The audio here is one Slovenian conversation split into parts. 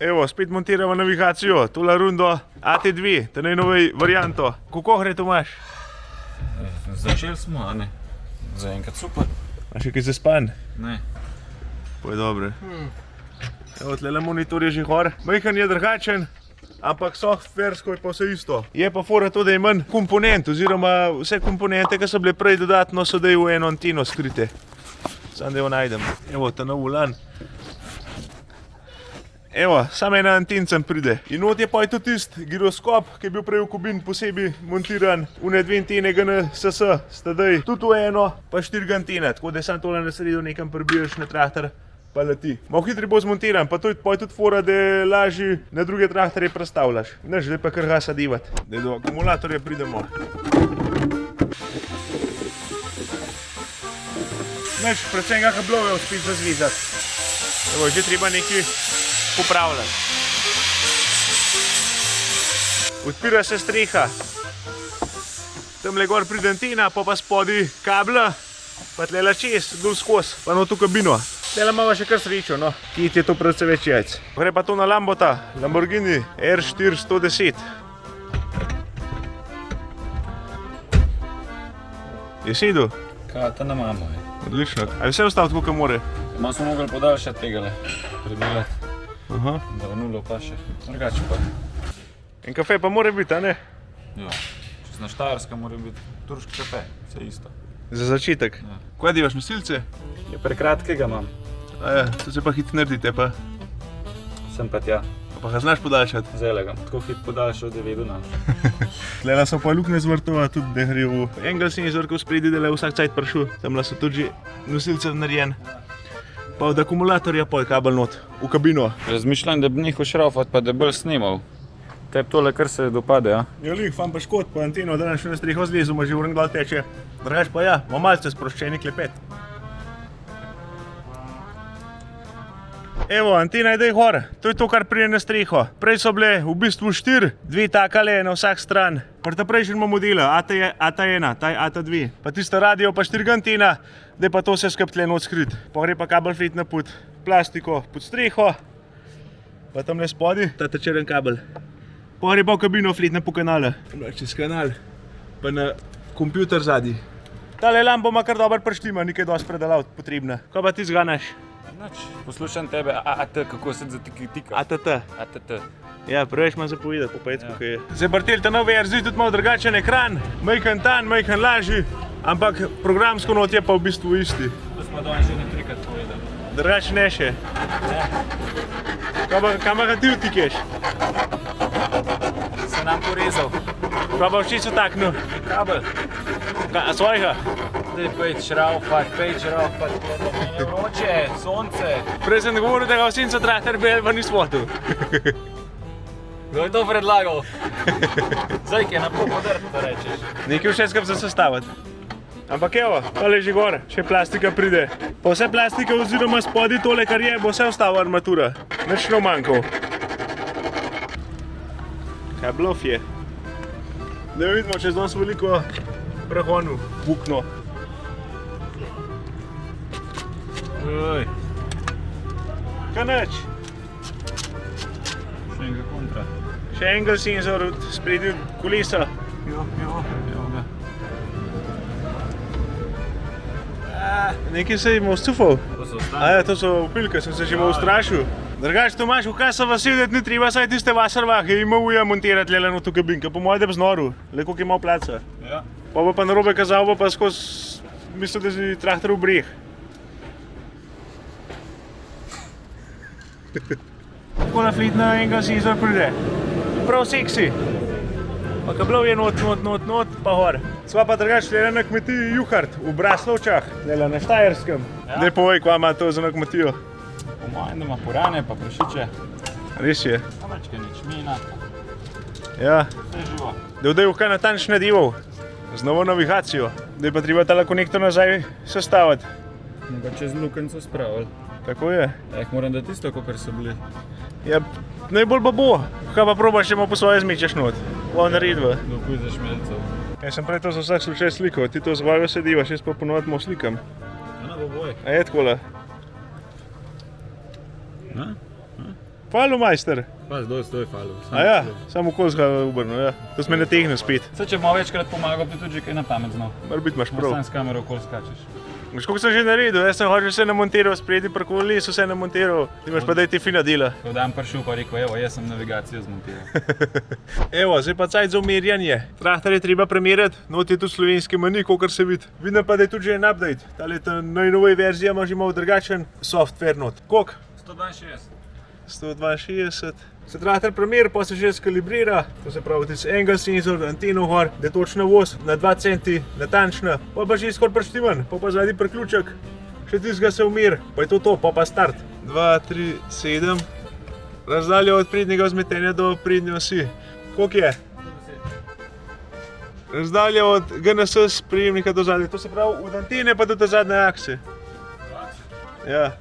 Evo, spet montiramo navigacijo, tole rundo AT2, ta najnovej varianto. Kako gre, Tomaž? Začeli smo, a ne? Zaenkrat super. A še kaj zaspan? Ne. Pa je dobro. Evo, tlele monitor je že gor. Majhen je drugačen, ampak softversko je pa vse isto. Je pa fora to, da je manj komponent, oziroma vse komponente, ki so bile prej dodatno, so da je v eno anteno skrite. Samo da jo najdem. Evo, ta nov volan. Evo, samo ena antencem pride. In not je pa tudi tisti giroskop, ki je bil prej v kubin posebej montiran. Une dve antene GNSS sta daj tudi v eno, pa 4 antene. Tako da sam tole na sredo nekam prebiješ na traktor, pa leti. Malo hitri bo zmontiran, pa to je tudi fora, da lažje na druge traktorje prestavljaš. Znaš, zdaj pa kar gasa divat. Da do akumulatorja pridemo. Znaš, predvsem ga kablove uspet zazvizati. Evo, že treba nekaj popravljati. Odpira se streha. Tamle gor pride antena, pa spodi kabla, pa tlele čez, dol skozi, pa not v kabino. Tlele imamo še kar srečo, no. Kit je to predvsej več jajc. Gre pa to na Lambota, Lamborghini R410. Je sedel? Kaj, ta nam imamo, je. Odlično. A je vse ostalo tako, kot more? Malo smo mogli podaljšati tegale, predelati. Aha. Da v nulo pa še. Drugače pa. In kafe pa mora biti, a ne? Ja. Čez na Štajerska mora biti turški kafe, vse isto. Za začetek. Ja. Kaj devaš, nosilce? Je prekratkega imam. Aja, to se pa hit naredite, pa. Sem pa tja. Pa ga znaš podaljšati. Zdajle ga. Tako hit podaljšal, da vedo nam. Tlele so pa lukne zvrtova, tudi da gre v engel senzor, ko spredi, da je vsak cajt prišel. Tamle so tudi že nosilce narejen. Pa od akumulatorja pa je kabel not, v kabino. Razmišljam, da bi nehal šraufati, pa da bolj snimal. Tebi tole kar se dopade, ja? Ja, lih, fam pa škod, pa anteno, da nam še na streho zlezu, ima že vrn dol teče. Drugač pa ja, ima malce sproščeni klepet. Evo, antena je daj gor, to je to, kar prije na streho. Prej so bile v bistvu 4, 2 takale na vsak stran. Pri ta prejšnjima modela, AT1, ta je AT2, pa tista radio pa 4 antena, da je pa to vse skup tle not skrit. Pa gre pa kabel fletna pod plastiko, pod streho, pa tamle spodi, ta črn kabel. Pa gre pa v kabino fletna po kanale. Tamle čez kanal, pa na kompjuter zadnji. Tale lampo ima kar dober prštima, nekaj dosti predelav potrebna. Kaj pa ti zganaš? Nač, poslušam tebe, AT, kako se tika? ATT. Ja, preveč imam zapovedati, po petku, kaj je. Zdaj Bartel, ta nov verzij tudi malo drugačen ekran, majhen tan, majhen lažji, ampak programsko not je pa v bistvu isti. To smo danes že ne 3-krat povedali. Drugače ne še. Kam ga ti vtikeš? Se nam porezal. Kaj pa oči so taknil? Kabel. A svojega? Daj pejt šraufat, vroče, sonce. Prej sem govoril, da ga v senco traktor bel, pa ni spotil. Kdo je to predlagal? Zdaj, ki je na pol podrt, to rečeš. Nekaj še skup za sestaviti. Ampak evo, tole je že gor, še plastika pride. Pa vse plastika oziroma spodi tole, kar je, bo vse ostalo armatura. Nič ne manjkal. Kaj bluff je. Da vidimo, čez dosti veliko prahonu, bukno. Oj. Kaj nič? Še enega kontra. Še engel senzor od spredi kolesa. Evo ga. Nekaj se je imel stufal. To so ostane. Aja, to so opilke, sem se že malo ustrašil. Drugač, Tomaž, v kaj so vas sedeti, ni treba saj tiste vasarvahe in MU-ja montirati lela not v kabinke, po mojem, da bi znoril, le koliko ima placa. Ja. Pa bo pa narobe kazal, bo pa skozi, mislim, da si traktor v breh. Tako na fletna engel senzor pride. Prav seksi. Pa kablov je not, pa gor. Sva pa drugač lela na kmetiji Juhart, v Braslovčah, lela na Štajerskem. Ja. Daj povej, kva ima to za na kmetijo. Po mojem, da ima purane, pa prašiče. Res je. Amečke nič, mina. Ja. Vse živo. Da je kaj natančno delal, z novo navigacijo. Da je pa treba tale konektor nazaj sestaviti. Ga čez lukenco spravili. Tako je. Ja, jih moram dati isto, kakor so bili. Ja, najbolj pa bo. Kaj pa probaš, če mu po svoje zmečeš not. Bo naredva. Dokuj za šmelcev. Jaz sem prej to za vsak slučaj slikal, ti to z vaju sedivaš, jaz pa ponovati mu slikam. Ja, bo boj. A je takole. Falomajster. Pa zdaj stoj falo. A ja, samo kolzga obrnil, ja. To smo ne tehnil spet. Se če malo večkrat pomagal, bi tudi že kaj na pamet znal. Mora biti imaš prav. Sam s kamero okoli skačeš. Veš, koliko sem že naredil, jaz sem hoče vse namontiral, spredi pri kolesu vse namontiral, ti imaš pa daj ti fina dela. Ko dan prišel pa rekel, evo, jaz sem navigacijo zmontiral. Evo, zdaj pa cajt za umirjanje. Traktor je treba premerjati, not je tu slovenski meni, kolikor se vidi. Vidim pa, da je tudi že en update. Tale najnovej verzija ima že malo drugačen software not. Koliko? 162. 162. Se traktor premeri, pa se že skalibrira, to se pravi, tisti angle senzor, anteno gor, da je točna voz na 2 centi, natančna, pa že skoraj prištiman, pa zadnji priključek, še tistega se umir, pa je to, pa start. 2, 3, 7, razdalja od prednjega vzmetenja do prednje osi. Koliko je? Razdalja od GNS sprejemnika do zadnje, to se pravi od antene pa do zadnje akse. Ja.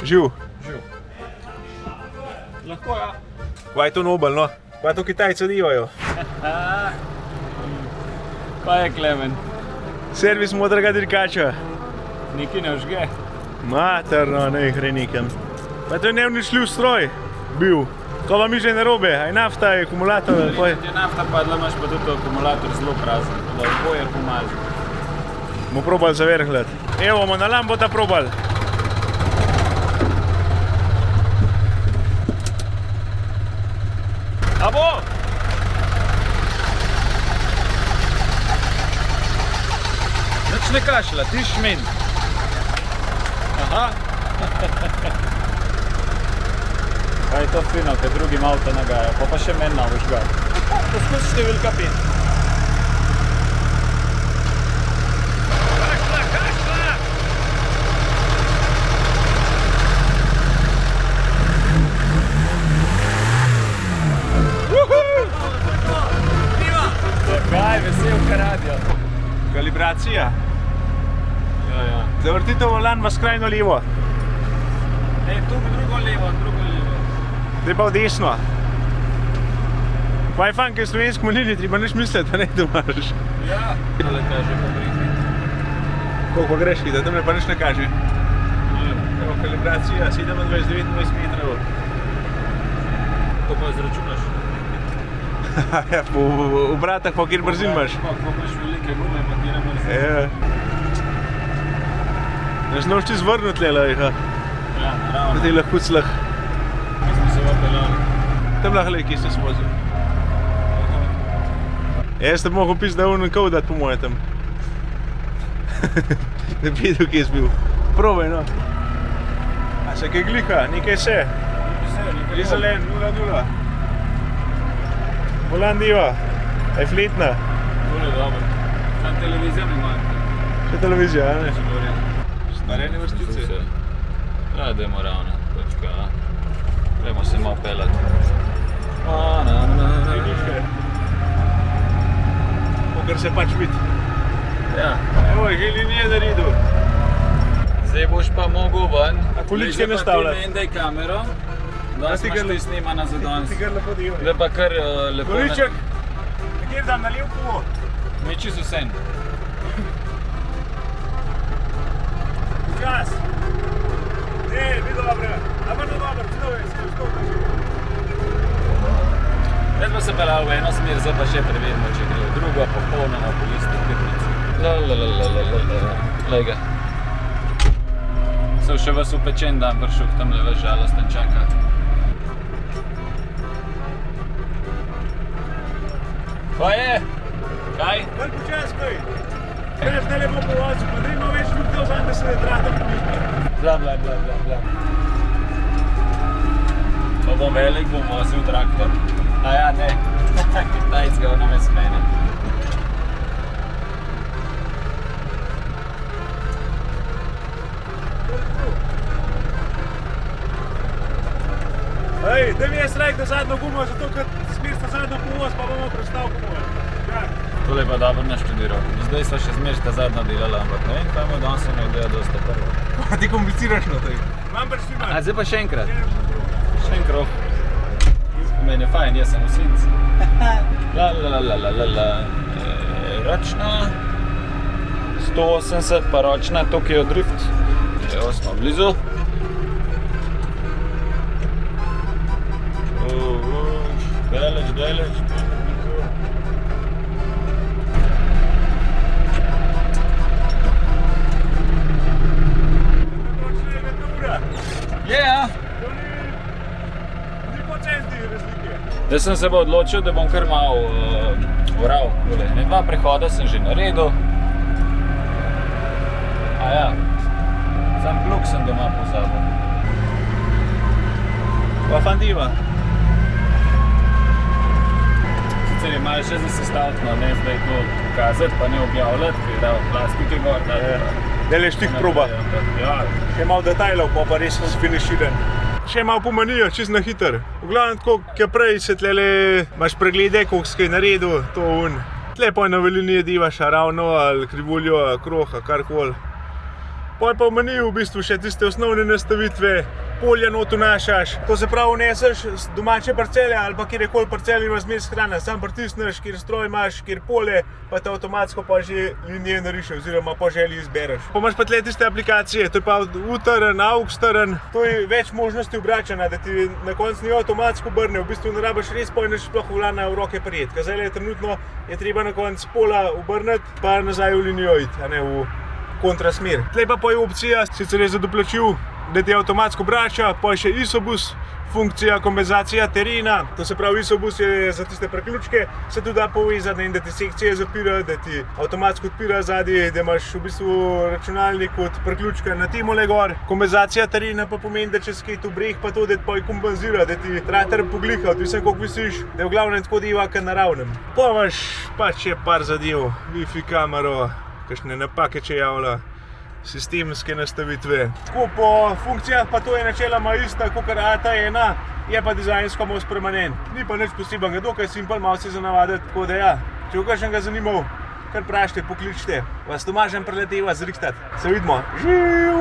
Živ. Lahko ja. Kaj je to Nobel, no? Kaj to Kitajci nimajo? Pa je Klemen. Servis modrega dirkača. Niki ne vžge. Materno, ne gre nikem. Pa to je neuničljiv stroj bil. Ko vam je že narobe, aj nafta, aj akumulator. Če je nafta padla, imaš pa tudi akumulator zelo prazen. Da oboje pomaže. Bomo probali zavrhljati. Evo, bomo na Lambota probali. A bo? Nič ne kašlja, ti šmin. Aha. Kaj je to fino, kaj drugim avto nagaja, pa še meni na užgar. Poskus številka 5. Kašla! Kaj, veselka radio. Kalibracija. Ja. Zavrtite volan v skrajno levo. Tu bi drugo levo. Zdaj pa v desno. Pa je fajn, kaj slovensko meni, treba nič misliti, ne domaš. Ja. Ale kaže po brizi. Koliko greš, da tam me pa nič ne kaže. Evo, kalibracija 27-29 metrov. Kako pa izračunaš? Ja, po obratah pa kjer brzin imaš. Kako imaš velike gume, pa kjer brzin. Ja. Ne znaš ti zvrnut lela, Ja, naravno. da ti lahko clah. Mi smo se vapeljali. Tam lahko le, kje se smozil. Jaz te bi mogel pisati, da je unikov dati po moje tam. Da bi videl, kje si bil. Probaj, no. A se kaj glika, nekaj se. Je zelen, 0-0. Volan diva, je fletna. To je dobro. Tam televizija mi manjka. Še televizija, a ne? Če govorim. Starene vrstice. Ja, dajmo ravno. Točka, a. Gremo se malo pelati. Vidiške. Kokar se pač vidi. Ja. Evo, že linije naredil. Zdaj boš pa mogel ven. A količke nastavljati? Zdaj pa ti mendaj kamero. Da ti imaš ga- ti snimana za danes. Ti kar lepo divaj. Da pa kar lepo... Količek, kjer dam naliv po? Mi čisto sen. Čas. Ne, ni dobro. A pa to dobro, stoj. Zdaj smo se pelali v eno smer, zdaj pa še preverimo, če gre v drugo, popolnoma po isti krpnici. Glej ga. Sem še vas upečen dan prišel, k tamle ves žalosten čaka. Pa je? Kaj? Kar počas kaj. Greš ne lepo po vozu, pa da ima več ljudi vzam, da se ne trata pomišljati. Bla. Pa bom velik, bom vozil traktor. A ja, ne. Kitajc ga nam je smene. Ej, da mi je strajk na zadnjo gumo, zato ker smirsta zadnjo povoz, pa bomo prestal gumo. Tole je pa dobro naštudiral. Zdaj sva še zmeraj ta zadnja delala, ampak ne vem, kaj me danes se ne ideja dosta prvo. Pa ti kompliciraš na tej. Imam prištima. A zdaj pa še enkrat. Še en krog. Meni je fajn, jaz sem v senci. Ročna. 180 pa ročna Tokyo Drift. Evo smo blizu. daleč. Je, ja. Ni procenti razlike. Zdaj sem se bo odločil, da bom kar malo oral. Ne, 2 prehoda sem že naredil. A ja, sam plug sem doma pozabil. Pa fandiva. Sicer je malo še za sestavljeno, ne zdaj to pokazati, pa ne objavljati, ker je dal plastike gor. Dele štih proba. Ja, Še malo detajlov, pa res sfiniširan. Še malo pomanijo, čist na hiter. V glavnem tako, kot prej se tlele imaš preglede, koliko si kaj naredil, to un. Tle pa na velini jedivaš ravno ali krivuljo, kroh, karkoli. Pol pa v meniju v bistvu še tiste osnovne nastavitve, polja not vnašaš. To se pravi vneseš z domače parcele ali pa kjerkoli parceli imaš zmes hrana, sam pritisneš, kjer stroj imaš, kjer polje, pa te avtomatsko pa že linije nariše oziroma po želji izbereš. Pa imaš pa tle tiste aplikacije, to je pa U-teren, AUX-teren, to je več možnosti obračanja, da ti na koncu ni avtomatsko obrne, v bistvu ne rabiš res pojneš sploh volana v roke prijeti. Ker zdaj trenutno je treba na koncu pola obrniti, pa nazaj v linijo iti, a ne v kontrasmer. Tlej pa je opcija, sicer je za doplačil, da ti avtomatsko vrača, pa je še ISOBUS, funkcija kompenzacija terena. To se pravi, ISOBUS je za tiste priključke, se tudi da povezati in da ti sekcije zapira, da ti avtomatsko odpira zadnji, da imaš v bistvu računalnik od priključka na timole gor. Kompenzacija terena pa pomeni, da če skaj tu breh, pa to, da ti pa kompenzira, da ti trater pogliha, odvisno koliko visiš, da je v glavnem tako deva, kot naravnem. Pa imaš pač je par zadev, Wi-Fi kamero, kakšne napake, če javlja, sistemske nastavitve. Tako po funkcijah pa to je načeloma ista, kakor AT1, je pa dizajnsko malo spremenjen. Ni pa nič posebenega, dokaj simpel, malo se za navaditi, tako da ja. Če bo kakšnega zanimal, kar vprašajte, pokličite. Vas Tomažem preleteva zrihtati. Se vidimo. Živ!